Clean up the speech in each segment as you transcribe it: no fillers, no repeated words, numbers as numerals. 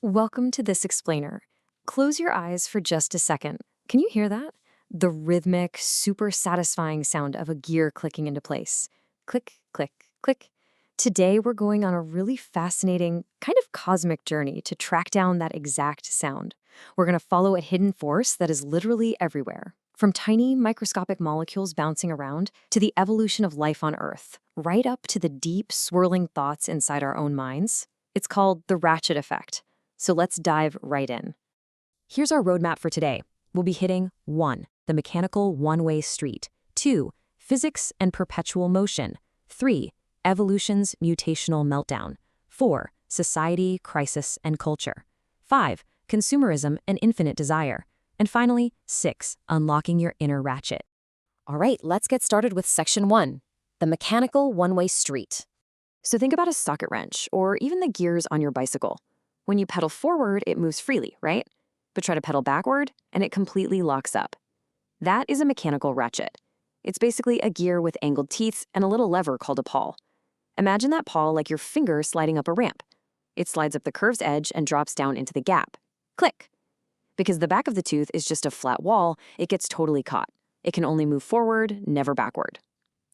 Welcome to this explainer. Close your eyes for just a second. Can you hear that? The rhythmic, super satisfying sound of a gear clicking into place. Click, click, click. Today, we're going on a really fascinating, kind of cosmic journey to track down that exact sound. We're going to follow a hidden force that is literally everywhere, from tiny microscopic molecules bouncing around to the evolution of life on Earth, right up to the deep, swirling thoughts inside our own minds. It's called the Ratchet Effect. So let's dive right in. Here's our roadmap for today. We'll be hitting 1. The mechanical one-way street. 2. Physics and perpetual motion. 3. Evolution's mutational meltdown. 4. Society, crisis, and culture. 5. Consumerism and infinite desire. And finally, 6. Unlocking your inner ratchet. All right, let's get started with section 1. The mechanical one-way street. So think about a socket wrench, or even the gears on your bicycle. When you pedal forward, it moves freely, right? But try to pedal backward, and it completely locks up. That is a mechanical ratchet. It's basically a gear with angled teeth and a little lever called a pawl. Imagine that pawl like your finger sliding up a ramp. It slides up the curve's edge and drops down into the gap. Click! Because the back of the tooth is just a flat wall, it gets totally caught. It can only move forward, never backward.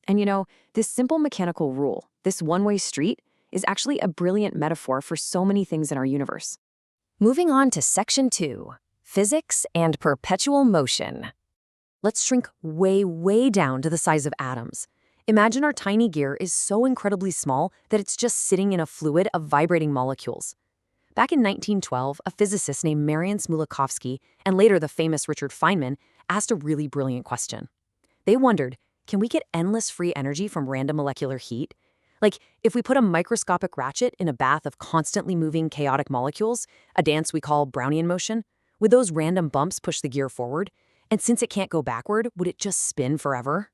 And this simple mechanical rule, this one-way street, is actually a brilliant metaphor for so many things in our universe. Moving on to section 2, physics and perpetual motion. Let's shrink way, way down to the size of atoms. Imagine our tiny gear is so incredibly small that it's just sitting in a fluid of vibrating molecules. Back in 1912, a physicist named Marian Smoluchowski, and later the famous Richard Feynman, asked a really brilliant question. They wondered, can we get endless free energy from random molecular heat? Like, if we put a microscopic ratchet in a bath of constantly moving chaotic molecules, a dance we call Brownian motion, would those random bumps push the gear forward? And since it can't go backward, would it just spin forever?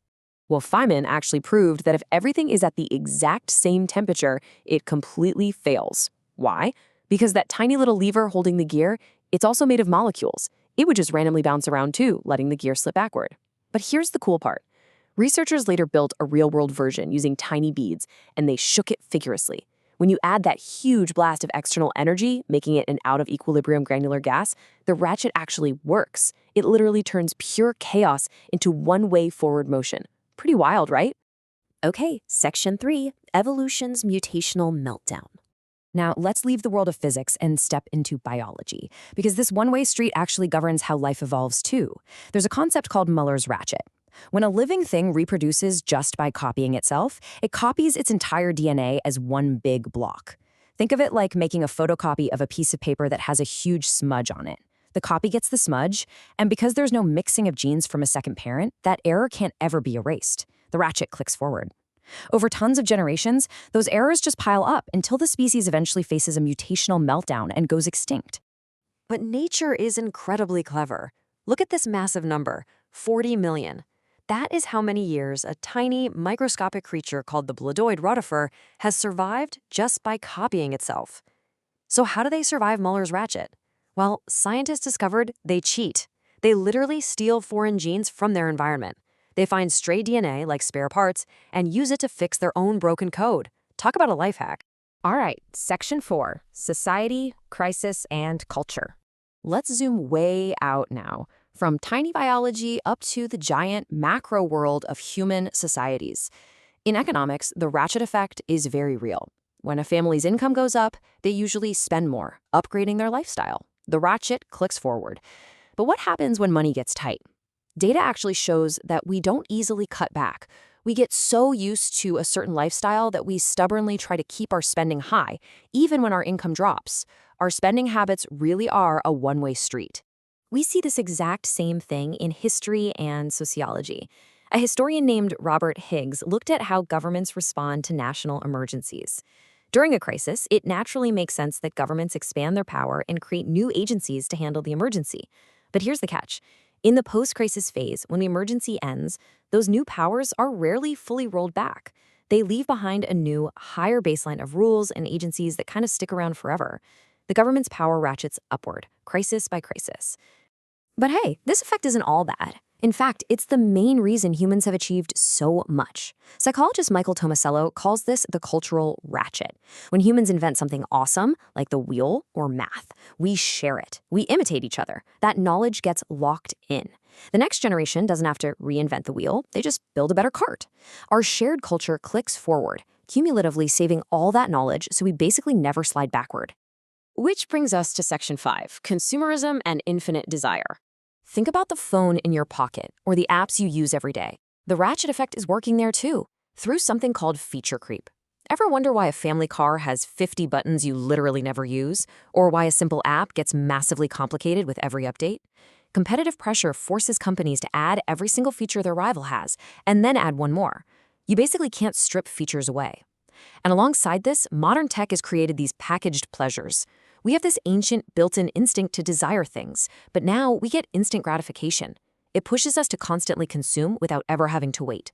Well, Feynman actually proved that if everything is at the exact same temperature, it completely fails. Why? Because that tiny little lever holding the gear, it's also made of molecules. It would just randomly bounce around too, letting the gear slip backward. But here's the cool part. Researchers later built a real-world version using tiny beads, and they shook it vigorously. When you add that huge blast of external energy, making it an out-of-equilibrium granular gas, the ratchet actually works. It literally turns pure chaos into one-way forward motion. Pretty wild, right? Okay, section 3, evolution's mutational meltdown. Now, let's leave the world of physics and step into biology, because this one-way street actually governs how life evolves too. There's a concept called Muller's ratchet. When a living thing reproduces just by copying itself, it copies its entire DNA as one big block. Think of it like making a photocopy of a piece of paper that has a huge smudge on it. The copy gets the smudge, and because there's no mixing of genes from a second parent, that error can't ever be erased. The ratchet clicks forward. Over tons of generations, those errors just pile up until the species eventually faces a mutational meltdown and goes extinct. But nature is incredibly clever. Look at this massive number, 40 million. That is how many years a tiny, microscopic creature called the bladoid rotifer has survived just by copying itself. So how do they survive Muller's ratchet? Well, scientists discovered they cheat. They literally steal foreign genes from their environment. They find stray DNA, like spare parts, and use it to fix their own broken code. Talk about a life hack. All right, section 4, society, crisis, and culture. Let's zoom way out now, from tiny biology up to the giant macro world of human societies. In economics, the ratchet effect is very real. When a family's income goes up, they usually spend more, upgrading their lifestyle. The ratchet clicks forward. But what happens when money gets tight? Data actually shows that we don't easily cut back. We get so used to a certain lifestyle that we stubbornly try to keep our spending high, even when our income drops. Our spending habits really are a one-way street. We see this exact same thing in history and sociology. A historian named Robert Higgs looked at how governments respond to national emergencies. During a crisis, it naturally makes sense that governments expand their power and create new agencies to handle the emergency. But here's the catch. In the post-crisis phase, when the emergency ends, those new powers are rarely fully rolled back. They leave behind a new, higher baseline of rules and agencies that kind of stick around forever. The government's power ratchets upward, crisis by crisis. But hey, this effect isn't all bad. In fact, it's the main reason humans have achieved so much. Psychologist Michael Tomasello calls this the cultural ratchet. When humans invent something awesome, like the wheel or math, we share it. We imitate each other. That knowledge gets locked in. The next generation doesn't have to reinvent the wheel, they just build a better cart. Our shared culture clicks forward, cumulatively saving all that knowledge so we basically never slide backward. Which brings us to Section 5, Consumerism and Infinite Desire. Think about the phone in your pocket or the apps you use every day. The Ratchet Effect is working there too, through something called feature creep. Ever wonder why a family car has 50 buttons you literally never use, or why a simple app gets massively complicated with every update? Competitive pressure forces companies to add every single feature their rival has, and then add one more. You basically can't strip features away. And alongside this, modern tech has created these packaged pleasures. We have this ancient built-in instinct to desire things, but now we get instant gratification. It pushes us to constantly consume without ever having to wait.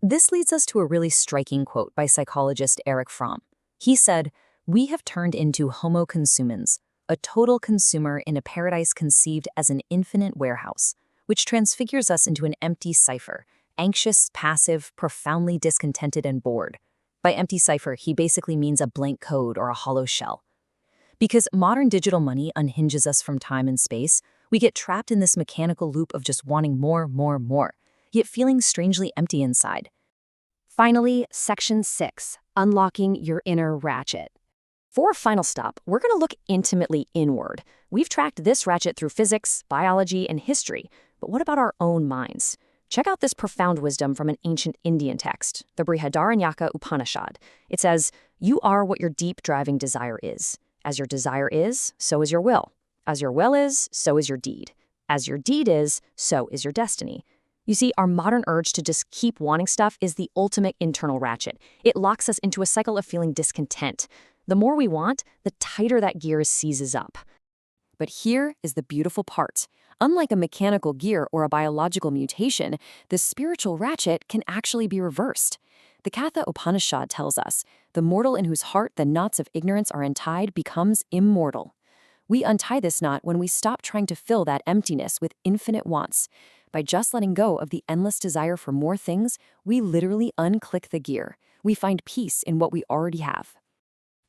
This leads us to a really striking quote by psychologist Erich Fromm. He said, "We have turned into Homo consumens, a total consumer in a paradise conceived as an infinite warehouse, which transfigures us into an empty cipher, anxious, passive, profoundly discontented, and bored." By empty cipher, he basically means a blank code or a hollow shell. Because modern digital money unhinges us from time and space, we get trapped in this mechanical loop of just wanting more, yet feeling strangely empty inside. Finally, Section 6, Unlocking Your Inner Ratchet. For our final stop, we're going to look intimately inward. We've tracked this ratchet through physics, biology, and history, but what about our own minds? Check out this profound wisdom from an ancient Indian text, the Brihadaranyaka Upanishad. It says, "You are what your deep driving desire is. As your desire is, so is your will. As your will is, so is your deed. As your deed is, so is your destiny." You see, our modern urge to just keep wanting stuff is the ultimate internal ratchet. It locks us into a cycle of feeling discontent. The more we want, the tighter that gear seizes up. But here is the beautiful part. Unlike a mechanical gear or a biological mutation, the spiritual ratchet can actually be reversed. The Katha Upanishad tells us, "The mortal in whose heart the knots of ignorance are untied becomes immortal." We untie this knot when we stop trying to fill that emptiness with infinite wants. By just letting go of the endless desire for more things, we literally unclick the gear. We find peace in what we already have.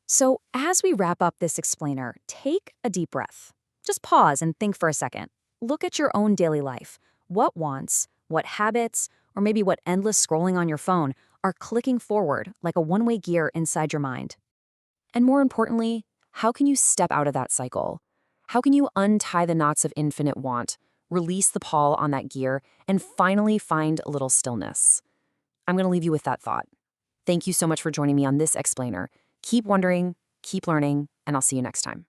So, as we wrap up this explainer, take a deep breath. Just pause and think for a second. Look at your own daily life. What wants, what habits, or maybe what endless scrolling on your phone are clicking forward like a one-way gear inside your mind? And more importantly, how can you step out of that cycle? How can you untie the knots of infinite want, release the pull on that gear, and finally find a little stillness? I'm going to leave you with that thought. Thank you so much for joining me on this explainer. Keep wondering, keep learning, and I'll see you next time.